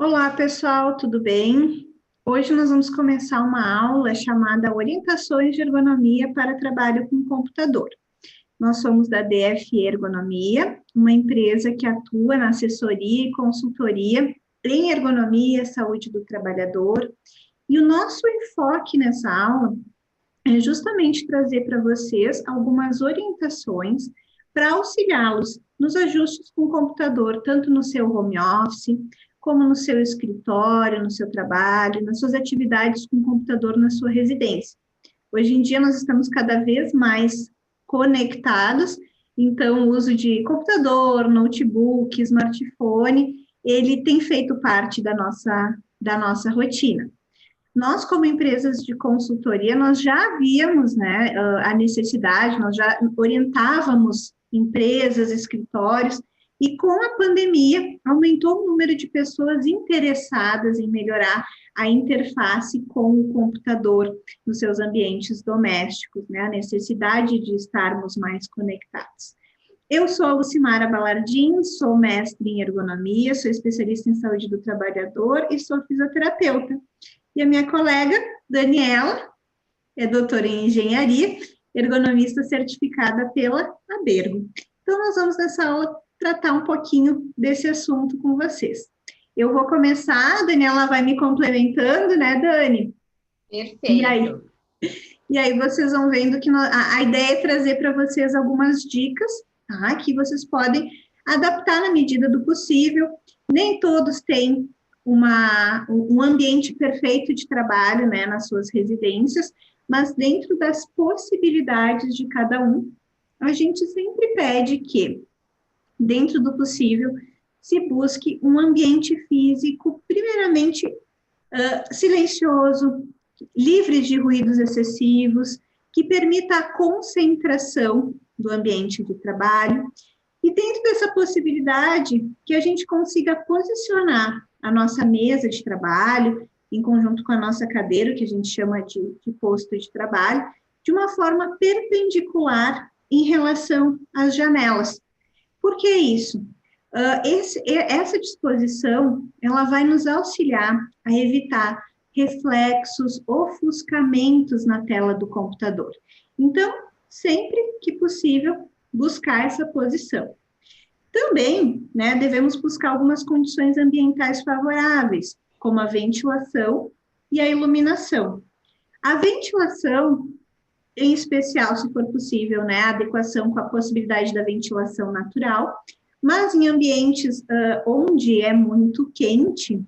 Olá, pessoal, tudo bem? Hoje nós vamos começar uma aula chamada Orientações de Ergonomia para Trabalho com Computador. Nós somos da DF Ergonomia, uma empresa que atua na assessoria e consultoria em ergonomia, saúde do trabalhador. E o nosso enfoque nessa aula é justamente trazer para vocês algumas orientações para auxiliá-los nos ajustes com o computador, tanto no seu home office, como no seu escritório, no seu trabalho, nas suas atividades com o computador na sua residência. Hoje em dia nós estamos cada vez mais conectados, então o uso de computador, notebook, smartphone, ele tem feito parte da nossa rotina. Nós, como empresas de consultoria, nós já víamos, né, a necessidade, nós já orientávamos empresas, escritórios, e com a pandemia aumentou o número de pessoas interessadas em melhorar a interface com o computador nos seus ambientes domésticos, né, a necessidade de estarmos mais conectados. Eu sou a Lucimara Balardim, sou mestre em ergonomia, sou especialista em saúde do trabalhador e sou fisioterapeuta. E a minha colega, Daniela, é doutora em engenharia, ergonomista certificada pela Abergo. Então, nós vamos nessa aula tratar um pouquinho desse assunto com vocês. Eu vou começar, a Daniela vai me complementando, né, Dani? E aí, Perfeito. e aí vocês vão vendo que a ideia é trazer para vocês algumas dicas, tá? Que vocês podem adaptar na medida do possível. Nem todos têm um ambiente perfeito de trabalho, né, nas suas residências, mas dentro das possibilidades de cada um, a gente sempre pede que, dentro do possível, se busque um ambiente físico, primeiramente, silencioso, livre de ruídos excessivos, que permita a concentração do ambiente de trabalho. E dentro dessa possibilidade, que a gente consiga posicionar a nossa mesa de trabalho, em conjunto com a nossa cadeira, que a gente chama de posto de trabalho, de uma forma perpendicular em relação às janelas. Por que isso? Essa disposição, ela vai nos auxiliar a evitar reflexos, ofuscamentos na tela do computador. Então, sempre que possível, buscar essa posição. Também, né, devemos buscar algumas condições ambientais favoráveis, como a ventilação e a iluminação. A ventilação, em especial, se for possível, né, a adequação com a possibilidade da ventilação natural, mas em ambientes onde é muito quente,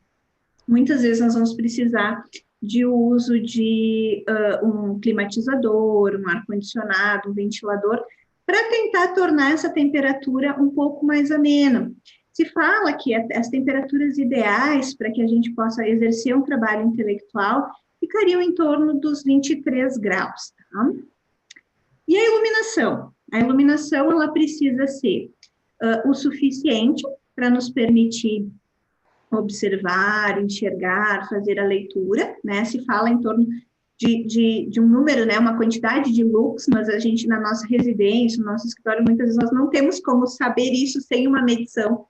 muitas vezes nós vamos precisar de uso de um climatizador, um ar-condicionado, um ventilador, para tentar tornar essa temperatura um pouco mais amena. Se fala que as temperaturas ideais para que a gente possa exercer um trabalho intelectual ficariam em torno dos 23 graus. Tá? E a iluminação? A iluminação ela precisa ser o suficiente para nos permitir observar, enxergar, fazer a leitura, né? Se fala em torno de um número, né? Uma quantidade de lux, mas a gente, na nossa residência, no nosso escritório, muitas vezes nós não temos como saber isso sem uma medição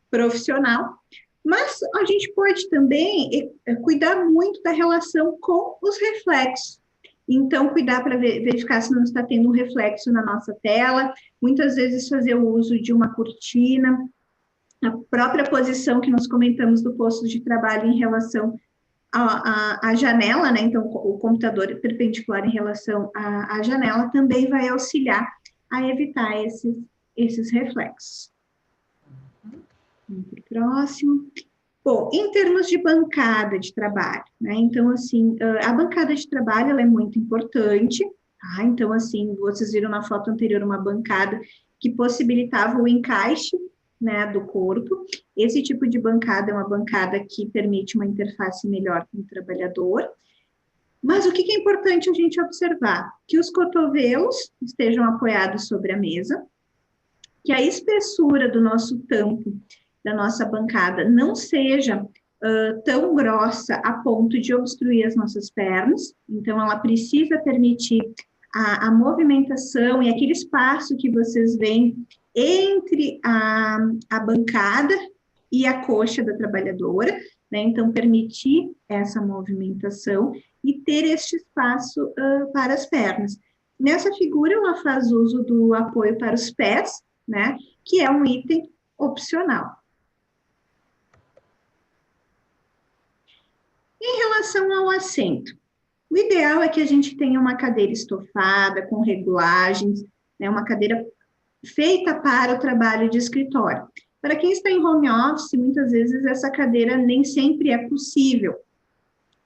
profissional. Mas a gente pode também cuidar muito da relação com os reflexos. Então, cuidar para verificar se não está tendo um reflexo na nossa tela, muitas vezes fazer o uso de uma cortina, a própria posição que nós comentamos do posto de trabalho em relação à janela, né? Então, o computador perpendicular em relação à janela também vai auxiliar a evitar esses reflexos. Vamos para o próximo. Bom, em termos de bancada de trabalho, né? Então, assim, a bancada de trabalho ela é muito importante, tá? Então, assim, vocês viram na foto anterior uma bancada que possibilitava o encaixe, né, do corpo. Esse tipo de bancada é uma bancada que permite uma interface melhor com o trabalhador. Mas o que é importante a gente observar? Que os cotovelos estejam apoiados sobre a mesa, que a espessura do nosso tampo, da nossa bancada, não seja tão grossa a ponto de obstruir as nossas pernas, então ela precisa permitir a movimentação e aquele espaço que vocês veem entre a bancada e a coxa da trabalhadora, né? Então, permitir essa movimentação e ter este espaço para as pernas. Nessa figura, ela faz uso do apoio para os pés, né? Que é um item opcional. Em relação ao assento, o ideal é que a gente tenha uma cadeira estofada, com regulagens, né? Uma cadeira feita para o trabalho de escritório. Para quem está em home office, muitas vezes essa cadeira nem sempre é possível.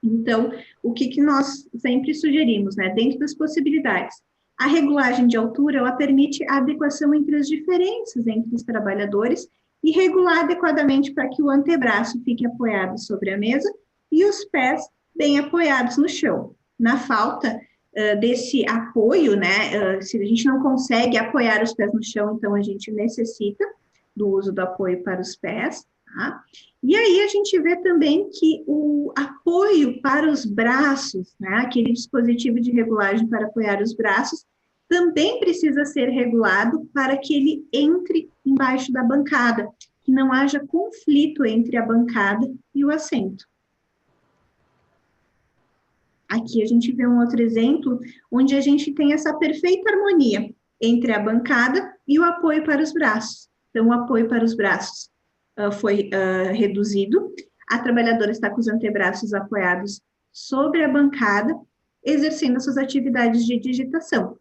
Então, o que nós sempre sugerimos, né? Dentro das possibilidades. A regulagem de altura, ela permite a adequação entre as diferenças entre os trabalhadores e regular adequadamente para que o antebraço fique apoiado sobre a mesa e os pés bem apoiados no chão. Na falta desse apoio, né? Se a gente não consegue apoiar os pés no chão, então a gente necessita do uso do apoio para os pés, tá? E aí a gente vê também que o apoio para os braços, né, aquele dispositivo de regulagem para apoiar os braços, também precisa ser regulado para que ele entre embaixo da bancada, que não haja conflito entre a bancada e o assento. Aqui a gente vê um outro exemplo, onde a gente tem essa perfeita harmonia entre a bancada e o apoio para os braços. Então, o apoio para os braços foi reduzido, a trabalhadora está com os antebraços apoiados sobre a bancada, exercendo suas atividades de digitação.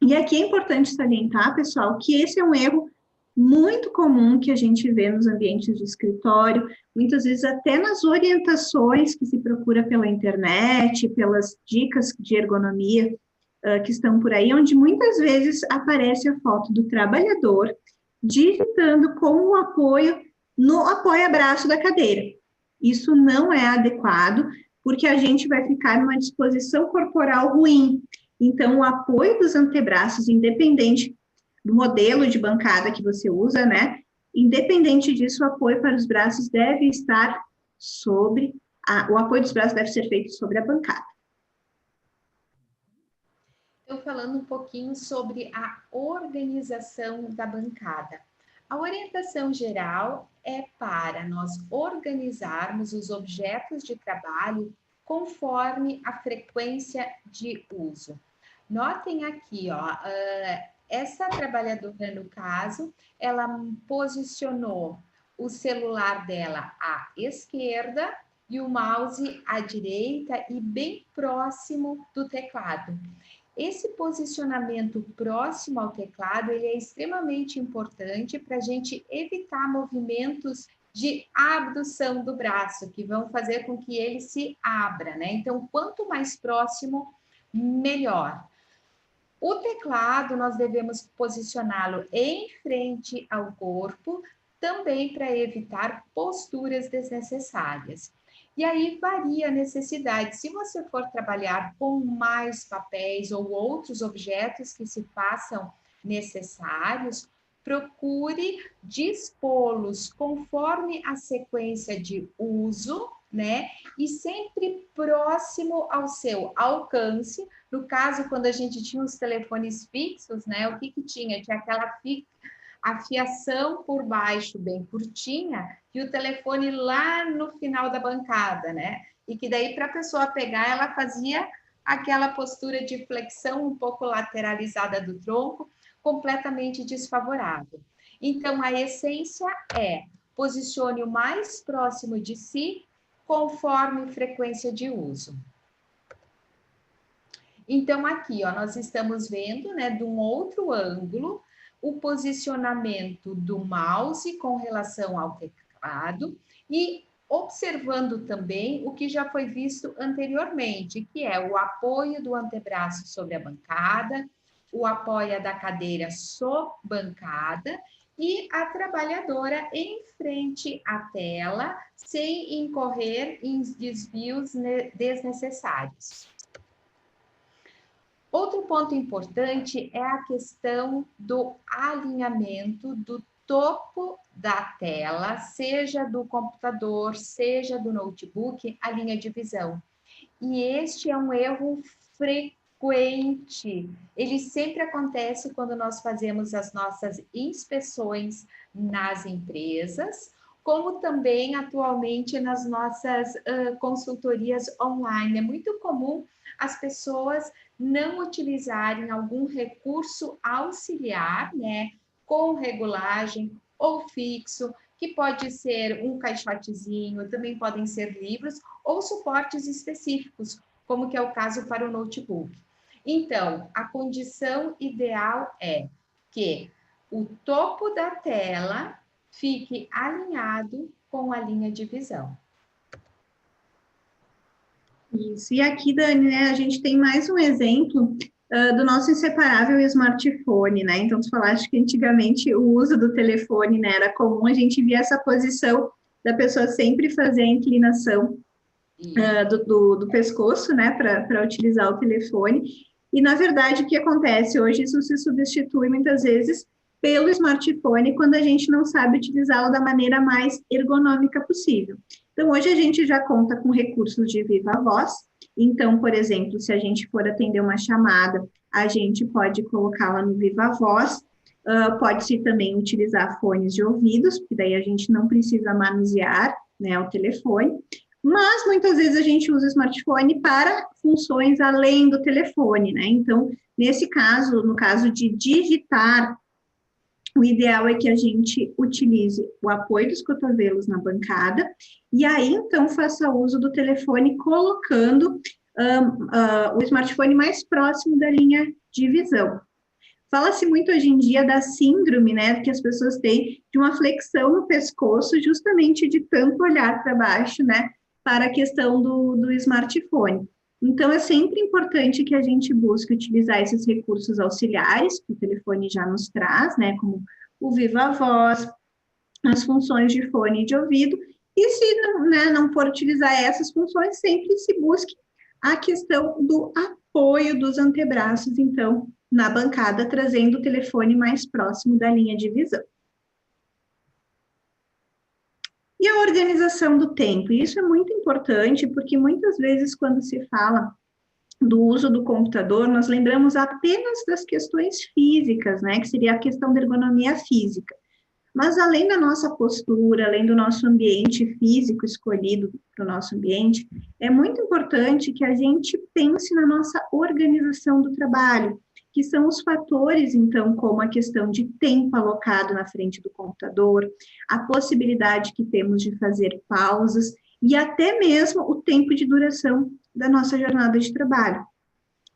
E aqui é importante salientar, pessoal, que esse é um erro muito comum que a gente vê nos ambientes de escritório, muitas vezes até nas orientações que se procura pela internet, pelas dicas de ergonomia que estão por aí, onde muitas vezes aparece a foto do trabalhador digitando com o apoio no apoia-braço da cadeira. Isso não é adequado, porque a gente vai ficar numa disposição corporal ruim. Então, o apoio dos antebraços, independente do modelo de bancada que você usa, né? Independente disso, o apoio para os braços deve estar sobre o apoio dos braços deve ser feito sobre a bancada. Então, falando um pouquinho sobre a organização da bancada. A orientação geral é para nós organizarmos os objetos de trabalho conforme a frequência de uso. Notem aqui, ó, essa trabalhadora, no caso, ela posicionou o celular dela à esquerda e o mouse à direita e bem próximo do teclado. Esse posicionamento próximo ao teclado, ele é extremamente importante para a gente evitar movimentos de abdução do braço, que vão fazer com que ele se abra, né? Então, quanto mais próximo, melhor. O teclado, nós devemos posicioná-lo em frente ao corpo, também para evitar posturas desnecessárias. E aí varia a necessidade. Se você for trabalhar com mais papéis ou outros objetos que se façam necessários, procure dispô-los conforme a sequência de uso, né? E sempre próximo ao seu alcance. No caso, quando a gente tinha os telefones fixos, né? O que tinha? Tinha aquela a fiação por baixo bem curtinha e o telefone lá no final da bancada, né? E que daí para a pessoa pegar, ela fazia aquela postura de flexão um pouco lateralizada do tronco, completamente desfavorável. Então, a essência é posicione o mais próximo de si, conforme frequência de uso. Então, aqui, ó, nós estamos vendo, né, de um outro ângulo, o posicionamento do mouse com relação ao teclado e observando também o que já foi visto anteriormente, que é o apoio do antebraço sobre a bancada, o apoio da cadeira sobre bancada e a trabalhadora em frente à tela, sem incorrer em desvios desnecessários. Outro ponto importante é a questão do alinhamento do topo da tela, seja do computador, seja do notebook, a linha de visão. E este é um erro frequente. Ele sempre acontece quando nós fazemos as nossas inspeções nas empresas, como também atualmente nas nossas consultorias online. É muito comum as pessoas não utilizarem algum recurso auxiliar, né, com regulagem ou fixo, que pode ser um caixotezinho, também podem ser livros ou suportes específicos, como que é o caso para o notebook. Então, a condição ideal é que o topo da tela fique alinhado com a linha de visão. Isso. E aqui, Dani, né, a gente tem mais um exemplo do nosso inseparável smartphone, né? Então, tu falaste que antigamente o uso do telefone, né, era comum, a gente via essa posição da pessoa sempre fazer a inclinação do pescoço, né, para utilizar o telefone. E, na verdade, o que acontece hoje, isso se substitui muitas vezes pelo smartphone quando a gente não sabe utilizá-lo da maneira mais ergonômica possível. Então, hoje a gente já conta com recursos de viva voz. Então, por exemplo, se a gente for atender uma chamada, a gente pode colocá-la no viva voz. Pode-se também utilizar fones de ouvidos, porque daí a gente não precisa manusear, né, o telefone. Mas muitas vezes a gente usa o smartphone para funções além do telefone, né? Então, nesse caso, no caso de digitar, o ideal é que a gente utilize o apoio dos cotovelos na bancada e aí, então, faça uso do telefone colocando o smartphone mais próximo da linha de visão. Fala-se muito hoje em dia da síndrome, né, que as pessoas têm de uma flexão no pescoço, justamente de tanto olhar para baixo, né, para a questão do smartphone. Então, é sempre importante que a gente busque utilizar esses recursos auxiliares que o telefone já nos traz, né, como o Viva Voz, as funções de fone de ouvido, e se não, né, não for utilizar essas funções, sempre se busque a questão do apoio dos antebraços, então, na bancada, trazendo o telefone mais próximo da linha de visão. E a organização do tempo, isso é muito importante, porque muitas vezes quando se fala do uso do computador, nós lembramos apenas das questões físicas, né, que seria a questão da ergonomia física. Mas além da nossa postura, além do nosso ambiente físico escolhido para o nosso ambiente, é muito importante que a gente pense na nossa organização do trabalho, que são os fatores, então, como a questão de tempo alocado na frente do computador, a possibilidade que temos de fazer pausas e até mesmo o tempo de duração da nossa jornada de trabalho.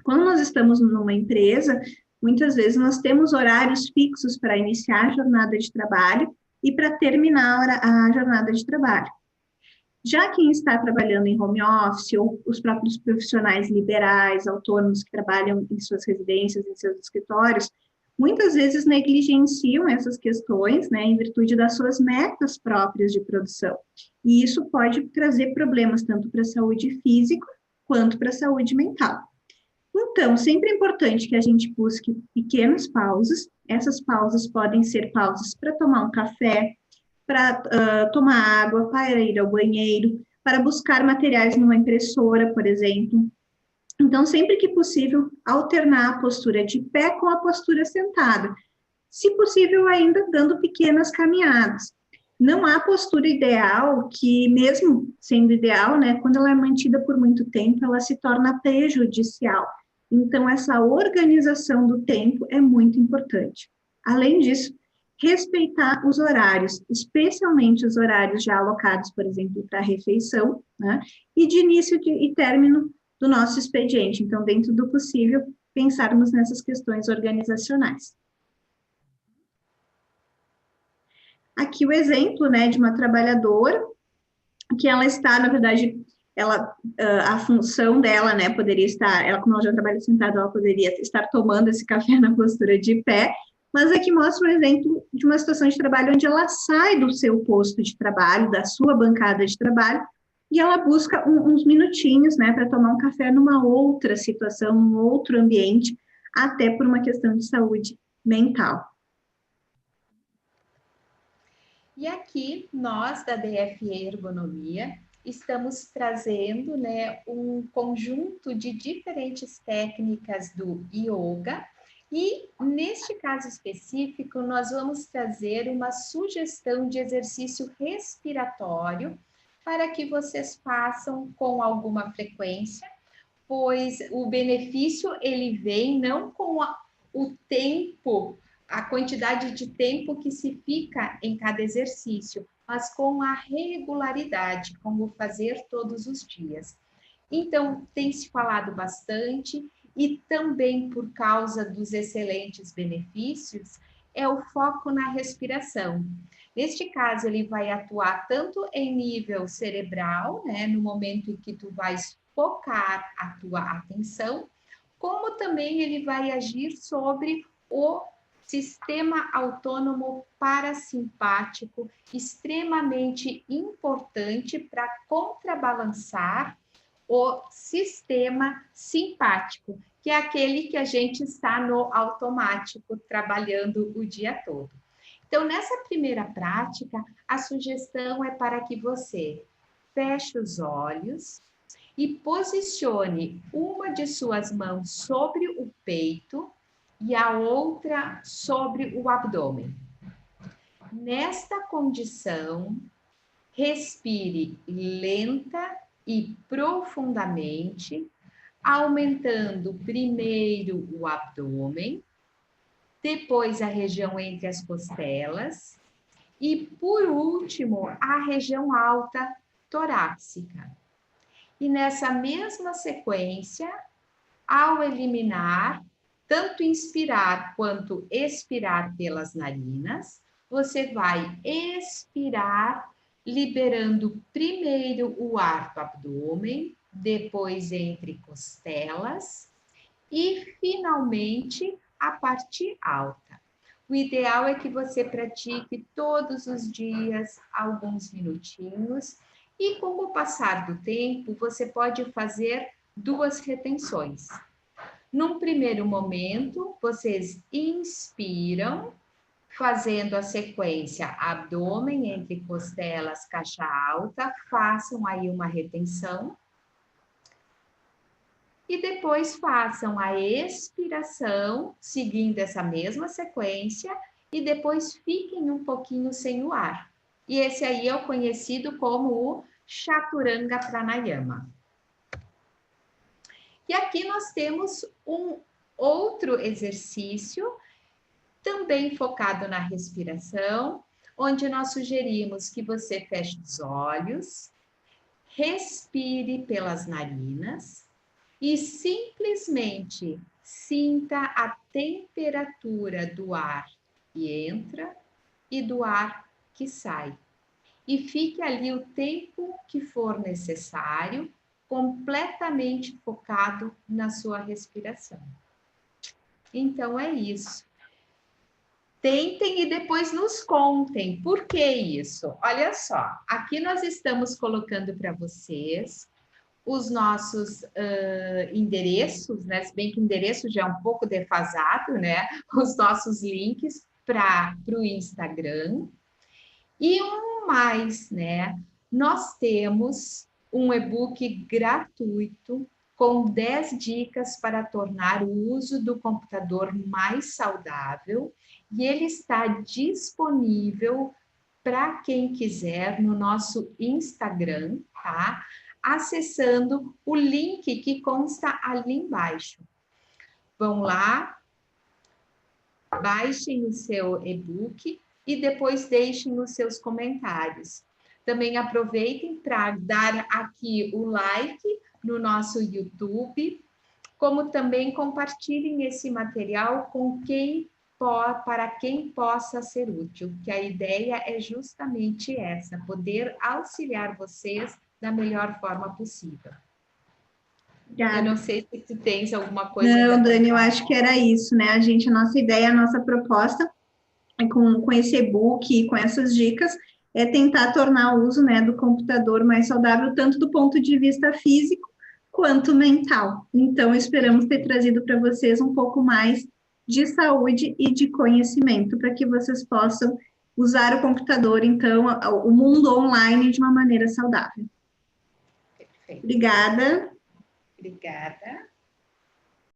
Quando nós estamos numa empresa, muitas vezes nós temos horários fixos para iniciar a jornada de trabalho e para terminar a jornada de trabalho. Já quem está trabalhando em home office ou os próprios profissionais liberais, autônomos que trabalham em suas residências, em seus escritórios, muitas vezes negligenciam essas questões, né, em virtude das suas metas próprias de produção. E isso pode trazer problemas tanto para a saúde física quanto para a saúde mental. Então, sempre é importante que a gente busque pequenas pausas. Essas pausas podem ser pausas para tomar um café, para tomar água, para ir ao banheiro, para buscar materiais numa impressora, por exemplo. Então, sempre que possível, alternar a postura de pé com a postura sentada. Se possível, ainda dando pequenas caminhadas. Não há postura ideal que, mesmo sendo ideal, né, quando ela é mantida por muito tempo, ela se torna prejudicial. Então, essa organização do tempo é muito importante. Além disso, respeitar os horários, especialmente os horários já alocados, por exemplo, para a refeição, né, e de início e término do nosso expediente. Então, dentro do possível, pensarmos nessas questões organizacionais. Aqui o exemplo, né, de uma trabalhadora que ela está, na verdade, a função dela, né, poderia estar, ela como ela já trabalha sentada, ela poderia estar tomando esse café na postura de pé, mas aqui mostra um exemplo de uma situação de trabalho onde ela sai do seu posto de trabalho, da sua bancada de trabalho, e ela busca uns minutinhos, né, para tomar um café numa outra situação, num outro ambiente, até por uma questão de saúde mental. E aqui, nós da DFE Ergonomia, estamos trazendo, né, um conjunto de diferentes técnicas do yoga E, neste caso específico, nós vamos trazer uma sugestão de exercício respiratório para que vocês façam com alguma frequência, pois o benefício ele vem não com o tempo, a quantidade de tempo que se fica em cada exercício, mas com a regularidade, como fazer todos os dias. Então, tem se falado bastante e também por causa dos excelentes benefícios, é o foco na respiração. Neste caso, ele vai atuar tanto em nível cerebral, né, no momento em que tu vais focar a tua atenção, como também ele vai agir sobre o sistema autônomo parasimpático, extremamente importante para contrabalançar o sistema simpático, que é aquele que a gente está no automático, trabalhando o dia todo. Então, nessa primeira prática, a sugestão é para que você feche os olhos e posicione uma de suas mãos sobre o peito e a outra sobre o abdômen. Nesta condição, respire lenta e profundamente, aumentando primeiro o abdômen, depois a região entre as costelas e, por último, a região alta torácica. E nessa mesma sequência, ao eliminar, tanto inspirar quanto expirar pelas narinas, você vai expirar, liberando primeiro o ar do abdômen, depois entre costelas e, finalmente, a parte alta. O ideal é que você pratique todos os dias, alguns minutinhos, e com o passar do tempo, você pode fazer 2 retenções. Num primeiro momento, vocês inspiram, fazendo a sequência abdômen entre costelas, caixa alta, façam aí uma retenção. E depois façam a expiração, seguindo essa mesma sequência, e depois fiquem um pouquinho sem o ar. E esse aí é o conhecido como o Chaturanga Pranayama. E aqui nós temos um outro exercício, também focado na respiração, onde nós sugerimos que você feche os olhos, respire pelas narinas e simplesmente sinta a temperatura do ar que entra e do ar que sai. E fique ali o tempo que for necessário, completamente focado na sua respiração. Então é isso. Tentem e depois nos contem. Por que isso? Olha só, aqui nós estamos colocando para vocês os nossos endereços, né? Se bem que o endereço já é um pouco defasado, né? Os nossos links para o Instagram. E um mais, né? Nós temos um e-book gratuito com 10 dicas para tornar o uso do computador mais saudável, e ele está disponível para quem quiser no nosso Instagram, tá? Acessando o link que consta ali embaixo. Vão lá, baixem o seu e-book e depois deixem os seus comentários. Também aproveitem para dar aqui o like no nosso YouTube, como também compartilhem esse material com para quem possa ser útil, que a ideia é justamente essa, poder auxiliar vocês da melhor forma possível. Obrigada. Eu não sei se tu tens alguma coisa... Não, Dani, eu acho que era isso, né? A nossa ideia, a nossa proposta, com esse e-book e com essas dicas, é tentar tornar o uso, né, do computador mais saudável, tanto do ponto de vista físico quanto mental. Então, esperamos ter trazido para vocês um pouco mais de saúde e de conhecimento, para que vocês possam usar o computador, então, o mundo online de uma maneira saudável. Perfeito. Obrigada. Obrigada.